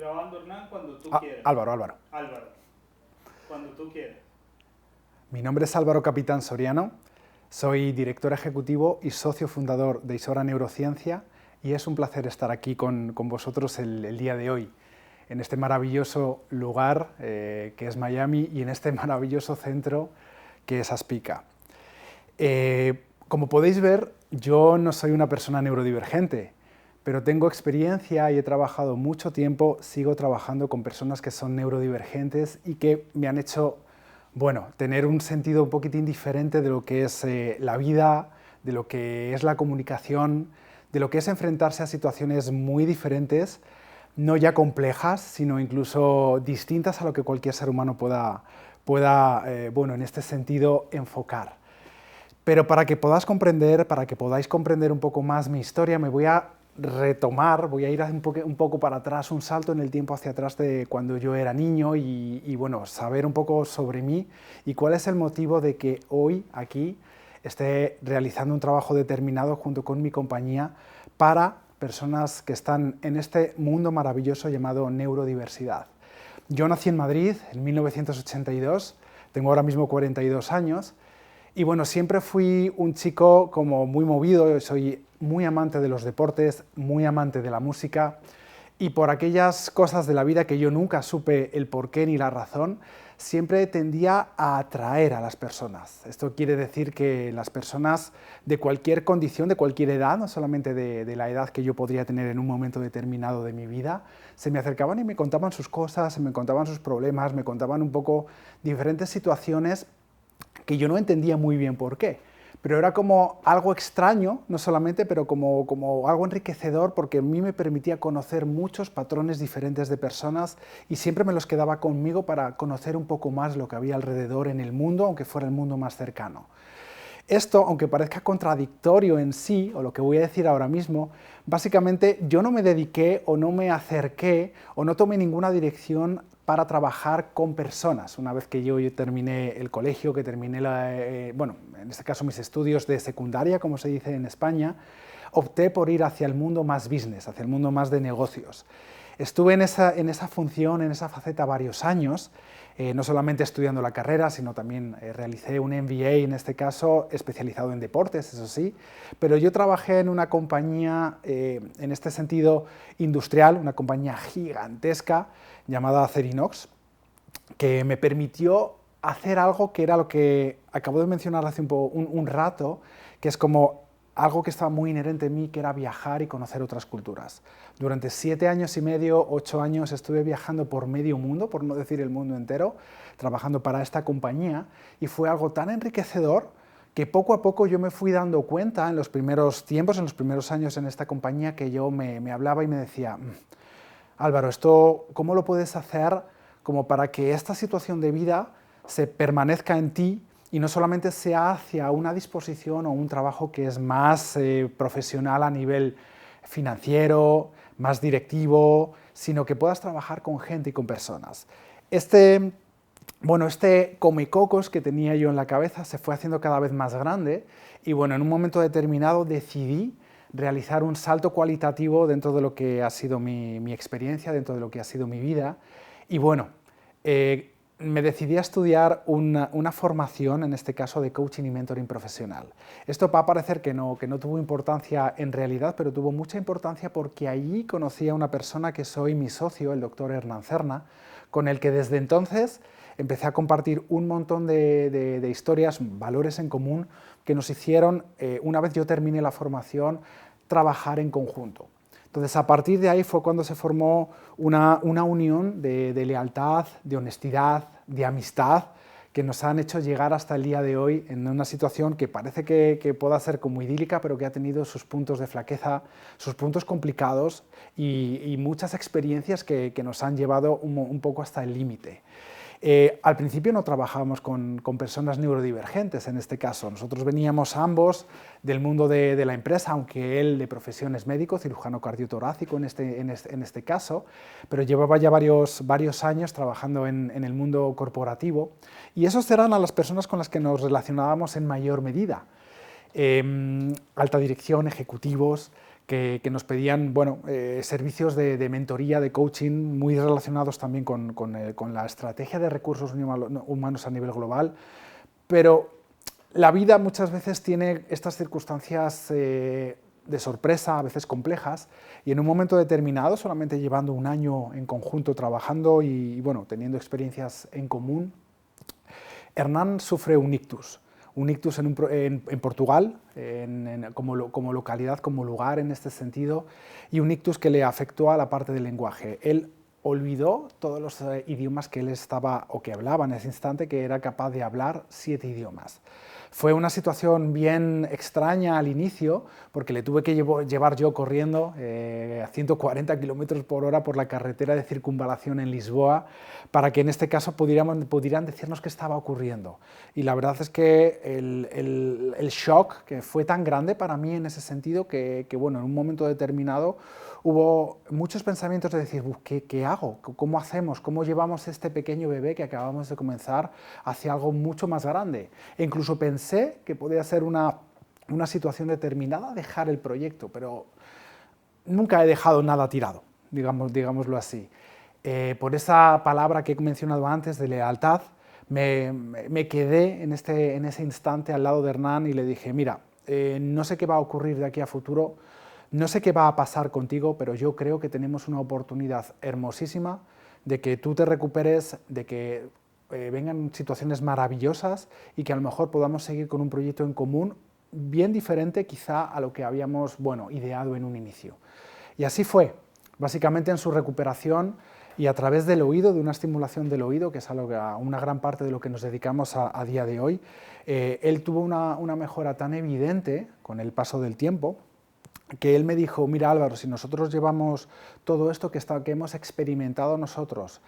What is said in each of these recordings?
grabando, Hernán, cuando tú quieras. Álvaro. Álvaro, cuando tú quieras. Mi nombre es Álvaro Capitán Soriano, soy director ejecutivo y socio fundador de Isora Neurociencia y es un placer estar aquí con vosotros el día de hoy, en este maravilloso lugar que es Miami y en este maravilloso centro que es Aspica. Como podéis ver, yo no soy una persona neurodivergente, pero tengo experiencia y he trabajado mucho tiempo, sigo trabajando con personas que son neurodivergentes y que me han hecho, bueno, tener un sentido un poquitín diferente de lo que es la vida, de lo que es la comunicación, de lo que es enfrentarse a situaciones muy diferentes, no ya complejas, sino incluso distintas a lo que cualquier ser humano pueda bueno, en este sentido, enfocar. Pero para que podáis comprender un poco más mi historia, me voy a retomar, voy a ir un poco para atrás, un salto en el tiempo hacia atrás de cuando yo era niño y bueno, saber un poco sobre mí y cuál es el motivo de que hoy aquí esté realizando un trabajo determinado junto con mi compañía para personas que están en este mundo maravilloso llamado neurodiversidad. Yo nací en Madrid en 1982, tengo ahora mismo 42 años, y bueno, siempre fui un chico como muy movido, soy muy amante de los deportes, muy amante de la música, y por aquellas cosas de la vida que yo nunca supe el porqué ni la razón, siempre tendía a atraer a las personas. Esto quiere decir que las personas de cualquier condición, de cualquier edad, no solamente de la edad que yo podría tener en un momento determinado de mi vida, se me acercaban y me contaban sus cosas, me contaban sus problemas, me contaban un poco diferentes situaciones que yo no entendía muy bien por qué, pero era como algo extraño, no solamente, pero como algo enriquecedor, porque a mí me permitía conocer muchos patrones diferentes de personas y siempre me los quedaba conmigo para conocer un poco más lo que había alrededor en el mundo, aunque fuera el mundo más cercano. Esto, aunque parezca contradictorio en sí, o lo que voy a decir ahora mismo, básicamente yo no me dediqué o no me acerqué o no tomé ninguna dirección para trabajar con personas. Una vez que yo terminé el colegio, que terminé, bueno, en este caso mis estudios de secundaria, como se dice en España, opté por ir hacia el mundo más business, hacia el mundo más de negocios. Estuve en esa función, en esa faceta varios años, no solamente estudiando la carrera, sino también realicé un MBA, en este caso, especializado en deportes, eso sí, pero yo trabajé en una compañía, en este sentido, industrial, una compañía gigantesca, llamada Acerinox, que me permitió hacer algo que era lo que acabo de mencionar hace un rato, que es como algo que estaba muy inherente en mí, que era viajar y conocer otras culturas. Durante 7 años y medio, 8 años, estuve viajando por medio mundo, por no decir el mundo entero, trabajando para esta compañía, y fue algo tan enriquecedor que poco a poco yo me fui dando cuenta en los primeros tiempos, en los primeros años en esta compañía, que yo me hablaba y me decía: Álvaro, esto, ¿cómo lo puedes hacer como para que esta situación de vida se permanezca en ti y no solamente sea hacia una disposición o un trabajo que es más profesional a nivel financiero, más directivo, sino que puedas trabajar con gente y con personas? Este comecocos que tenía yo en la cabeza se fue haciendo cada vez más grande y bueno, en un momento determinado decidí realizar un salto cualitativo dentro de lo que ha sido mi experiencia, dentro de lo que ha sido mi vida. Y bueno, me decidí a estudiar una formación, en este caso de coaching y mentoring profesional. Esto va a parecer que no tuvo importancia en realidad, pero tuvo mucha importancia porque allí conocí a una persona que soy mi socio, el doctor Hernán Cerna, con el que desde entonces empecé a compartir un montón de historias, valores en común que nos hicieron, una vez yo terminé la formación, trabajar en conjunto. Entonces, a partir de ahí fue cuando se formó una unión de lealtad, de honestidad, de amistad, que nos han hecho llegar hasta el día de hoy en una situación que parece que pueda ser como idílica, pero que ha tenido sus puntos de flaqueza, sus puntos complicados y muchas experiencias que nos han llevado un poco hasta el límite. Al principio no trabajábamos con personas neurodivergentes, en este caso. Nosotros veníamos ambos del mundo de la empresa, aunque él de profesión es médico, cirujano cardiotorácico en este caso, pero llevaba ya varios años trabajando en el mundo corporativo, y esos eran a las personas con las que nos relacionábamos en mayor medida. Alta dirección, ejecutivos, que nos pedían bueno, servicios de mentoría, de coaching, muy relacionados también con la estrategia de recursos humanos a nivel global, pero la vida muchas veces tiene estas circunstancias de sorpresa, a veces complejas, y en un momento determinado, solamente llevando un año en conjunto trabajando y bueno, teniendo experiencias en común, Hernán sufre un ictus en Portugal, como localidad, como lugar en este sentido, y un ictus que le afectó a la parte del lenguaje. Él olvidó todos los idiomas que él estaba o que hablaba en ese instante, que era capaz de hablar 7 idiomas. Fue una situación bien extraña al inicio, porque le tuve que llevar yo corriendo a 140 km por hora por la carretera de circunvalación en Lisboa, para que en este caso pudieran decirnos qué estaba ocurriendo. Y la verdad es que el shock que fue tan grande para mí en ese sentido que bueno, en un momento determinado hubo muchos pensamientos de decir, ¿qué hago? ¿Cómo hacemos? ¿Cómo llevamos este pequeño bebé que acabamos de comenzar hacia algo mucho más grande? E incluso pensé que podía ser una situación determinada dejar el proyecto, pero nunca he dejado nada tirado, digámoslo así. Por esa palabra que he mencionado antes de lealtad, me quedé en ese instante al lado de Hernán y le dije, mira, no sé qué va a ocurrir de aquí a futuro, no sé qué va a pasar contigo, pero yo creo que tenemos una oportunidad hermosísima de que tú te recuperes, de que vengan situaciones maravillosas y que a lo mejor podamos seguir con un proyecto en común bien diferente quizá a lo que habíamos ideado en un inicio. Y así fue, básicamente en su recuperación y a través del oído, de una estimulación del oído, que es una gran parte de lo que nos dedicamos a día de hoy, él tuvo una mejora tan evidente con el paso del tiempo, que él me dijo, mira Álvaro, si nosotros llevamos todo esto que hemos experimentado nosotros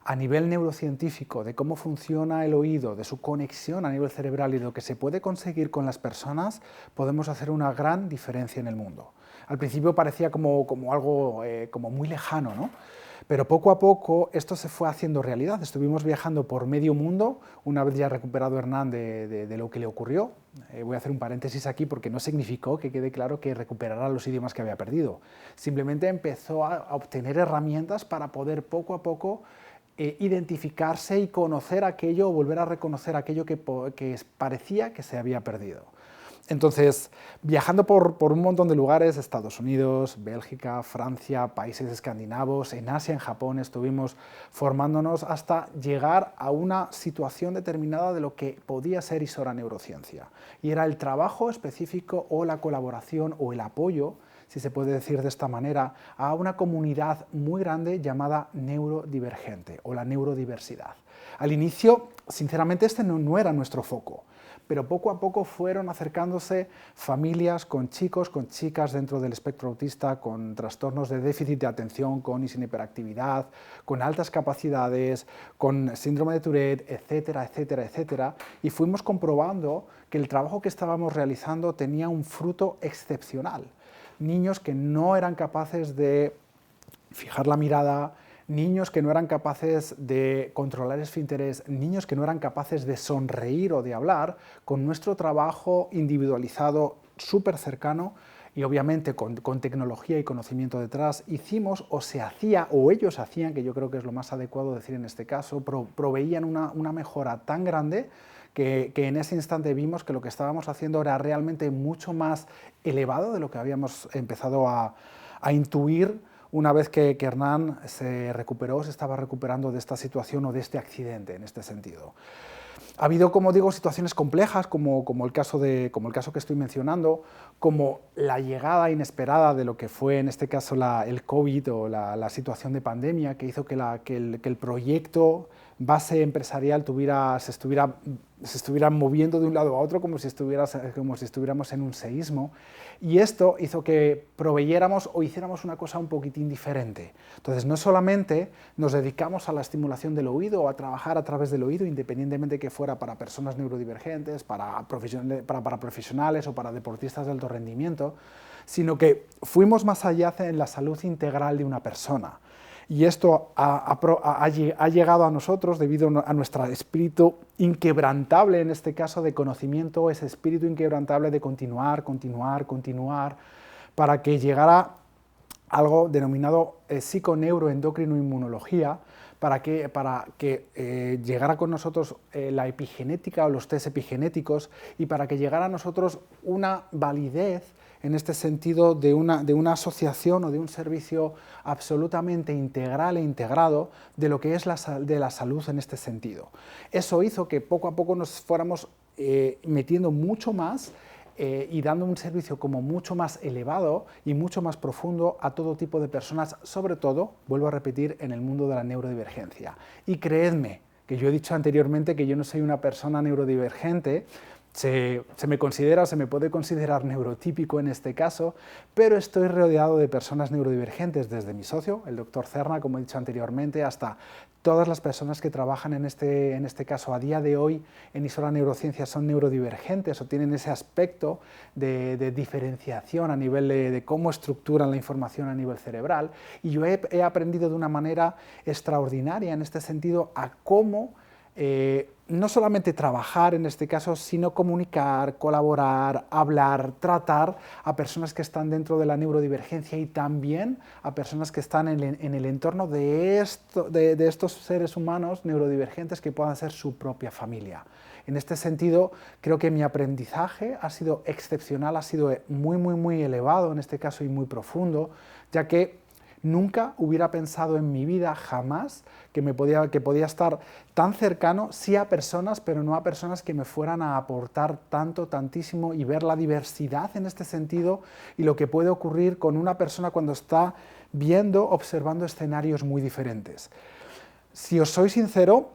a nivel neurocientífico, de cómo funciona el oído, de su conexión a nivel cerebral y de lo que se puede conseguir con las personas, podemos hacer una gran diferencia en el mundo. Al principio parecía como algo como muy lejano, ¿no? Pero poco a poco esto se fue haciendo realidad. Estuvimos viajando por medio mundo, una vez ya recuperado Hernán de lo que le ocurrió. Voy a hacer un paréntesis aquí porque no significó que quede claro que recuperara los idiomas que había perdido. Simplemente empezó a obtener herramientas para poder poco a poco identificarse y conocer aquello, o volver a reconocer aquello que parecía que se había perdido. Entonces, viajando por un montón de lugares, Estados Unidos, Bélgica, Francia, países escandinavos, en Asia, en Japón, estuvimos formándonos hasta llegar a una situación determinada de lo que podía ser Isora Neurociencia. Y era el trabajo específico o la colaboración o el apoyo, si se puede decir de esta manera, a una comunidad muy grande llamada neurodivergente o la neurodiversidad. Al inicio, sinceramente, este no era nuestro foco, pero poco a poco fueron acercándose familias con chicos, con chicas dentro del espectro autista, con trastornos de déficit de atención, con y sin hiperactividad, con altas capacidades, con síndrome de Tourette, etcétera, etcétera, etcétera, y fuimos comprobando que el trabajo que estábamos realizando tenía un fruto excepcional. Niños que no eran capaces de fijar la mirada, niños que no eran capaces de controlar esfínteres, niños que no eran capaces de sonreír o de hablar, con nuestro trabajo individualizado súper cercano y obviamente con tecnología y conocimiento detrás, hicimos o se hacía, o ellos hacían, que yo creo que es lo más adecuado decir en este caso, proveían una mejora tan grande que en ese instante vimos que lo que estábamos haciendo era realmente mucho más elevado de lo que habíamos empezado a intuir una vez que Hernán se estaba recuperando de esta situación o de este accidente en este sentido. Ha habido, como digo, situaciones complejas, como el caso que estoy mencionando, como la llegada inesperada de lo que fue en este caso el COVID o la situación de pandemia, que hizo que el proyecto base empresarial se estuviera moviendo de un lado a otro como si estuviéramos en un seísmo, y esto hizo que proveyéramos o hiciéramos una cosa un poquitín diferente. Entonces, no solamente nos dedicamos a la estimulación del oído o a trabajar a través del oído, independientemente que fuera para personas neurodivergentes, para profesionales o para deportistas de alto rendimiento, sino que fuimos más allá en la salud integral de una persona. Y esto ha llegado a nosotros debido a nuestro espíritu inquebrantable, en este caso de conocimiento, ese espíritu inquebrantable de continuar, para que llegara algo denominado psiconeuroendocrinoinmunología, para que llegara con nosotros la epigenética o los test epigenéticos y para que llegara a nosotros una validez en este sentido de una asociación o de un servicio absolutamente integral e integrado de lo que es la salud en este sentido. Eso hizo que poco a poco nos fuéramos metiendo mucho más y dando un servicio como mucho más elevado y mucho más profundo a todo tipo de personas, sobre todo, vuelvo a repetir, en el mundo de la neurodivergencia. Y creedme, que yo he dicho anteriormente que yo no soy una persona neurodivergente, se me considera o se me puede considerar neurotípico en este caso, pero estoy rodeado de personas neurodivergentes, desde mi socio, el doctor Cerna, como he dicho anteriormente, hasta todas las personas que trabajan en este caso a día de hoy en Isora Neurociencia son neurodivergentes o tienen ese aspecto de diferenciación a nivel de cómo estructuran la información a nivel cerebral, y yo he aprendido de una manera extraordinaria en este sentido a cómo no solamente trabajar en este caso, sino comunicar, colaborar, hablar, tratar a personas que están dentro de la neurodivergencia y también a personas que están en el entorno de estos seres humanos neurodivergentes que puedan ser su propia familia. En este sentido, creo que mi aprendizaje ha sido excepcional, ha sido muy elevado en este caso y muy profundo, ya que nunca hubiera pensado en mi vida jamás que podía estar tan cercano, sí a personas, pero no a personas que me fueran a aportar tantísimo y ver la diversidad en este sentido y lo que puede ocurrir con una persona cuando está observando escenarios muy diferentes. Si os soy sincero,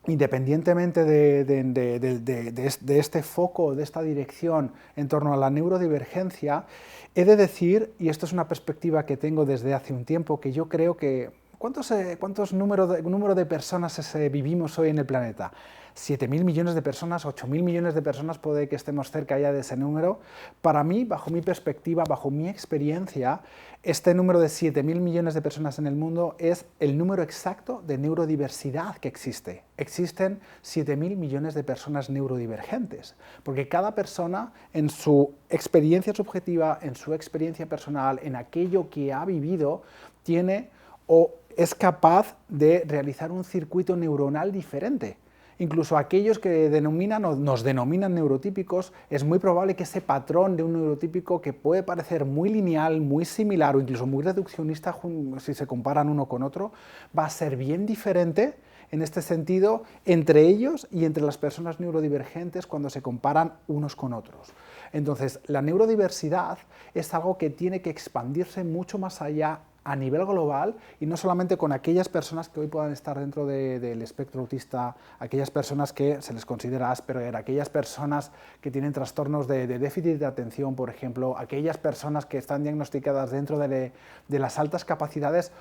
independientemente de este foco, de esta dirección en torno a la neurodivergencia, he de decir, y esto es una perspectiva que tengo desde hace un tiempo, que yo creo que ¿cuántos número de personas vivimos hoy en el planeta? 7.000 millones de personas, 8.000 millones de personas, puede que estemos cerca ya de ese número. Para mí, bajo mi perspectiva, bajo mi experiencia, este número de 7.000 millones de personas en el mundo es el número exacto de neurodiversidad que existe. Existen 7.000 millones de personas neurodivergentes, porque cada persona en su experiencia subjetiva, en su experiencia personal, en aquello que ha vivido, tiene o es capaz de realizar un circuito neuronal diferente. Incluso aquellos que nos denominan neurotípicos, es muy probable que ese patrón de un neurotípico, que puede parecer muy lineal, muy similar o incluso muy reduccionista si se comparan uno con otro, va a ser bien diferente en este sentido entre ellos y entre las personas neurodivergentes cuando se comparan unos con otros. Entonces, la neurodiversidad es algo que tiene que expandirse mucho más allá a nivel global y no solamente con aquellas personas que hoy puedan estar dentro del espectro autista, aquellas personas que se les considera Asperger, aquellas personas que tienen trastornos de déficit de atención, por ejemplo, aquellas personas que están diagnosticadas dentro de las altas capacidades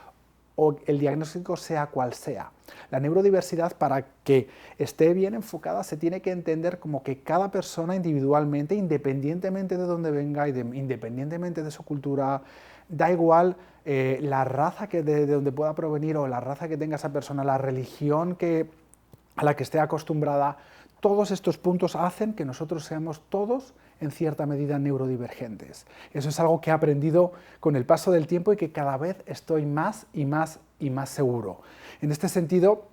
o el diagnóstico sea cual sea. La neurodiversidad, para que esté bien enfocada, se tiene que entender como que cada persona individualmente, independientemente de dónde venga, independientemente de su cultura, da igual la raza de donde pueda provenir o la raza que tenga esa persona, la religión a la que esté acostumbrada, todos estos puntos hacen que nosotros seamos todos en cierta medida neurodivergentes. Eso es algo que he aprendido con el paso del tiempo y que cada vez estoy más y más seguro. En este sentido,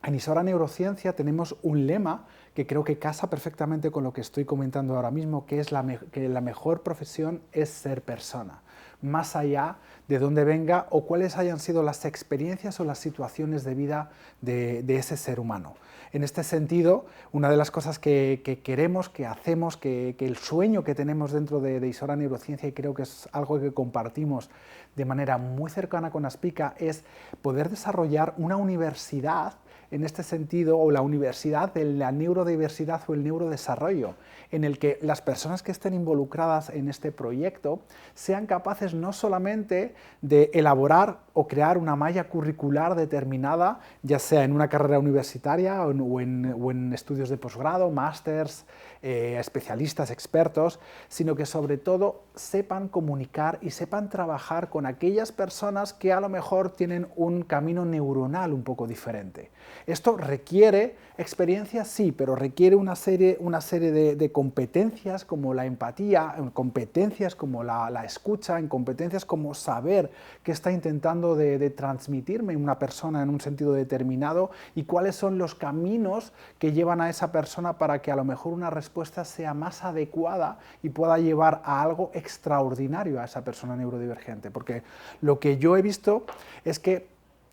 en Isora Neurociencia tenemos un lema que creo que casa perfectamente con lo que estoy comentando ahora mismo, que es que la mejor profesión es ser persona, más allá de dónde venga o cuáles hayan sido las experiencias o las situaciones de vida de ese ser humano. En este sentido, una de las cosas que queremos, que hacemos, que el sueño que tenemos dentro de Isora Neurociencia, y creo que es algo que compartimos de manera muy cercana con Aspica, es poder desarrollar una universidad en este sentido, o la universidad de la neurodiversidad o el neurodesarrollo, en el que las personas que estén involucradas en este proyecto sean capaces no solamente de elaborar o crear una malla curricular determinada, ya sea en una carrera universitaria o en estudios de posgrado, másters, especialistas, expertos, sino que sobre todo sepan comunicar y sepan trabajar con aquellas personas que a lo mejor tienen un camino neuronal un poco diferente. Esto requiere experiencia, sí, pero requiere una serie de competencias como la empatía, competencias como la escucha, en competencias como saber qué está intentando de transmitirme una persona en un sentido determinado y cuáles son los caminos que llevan a esa persona para que a lo mejor una respuesta sea más adecuada y pueda llevar a algo extraordinario a esa persona neurodivergente. Porque lo que yo he visto es que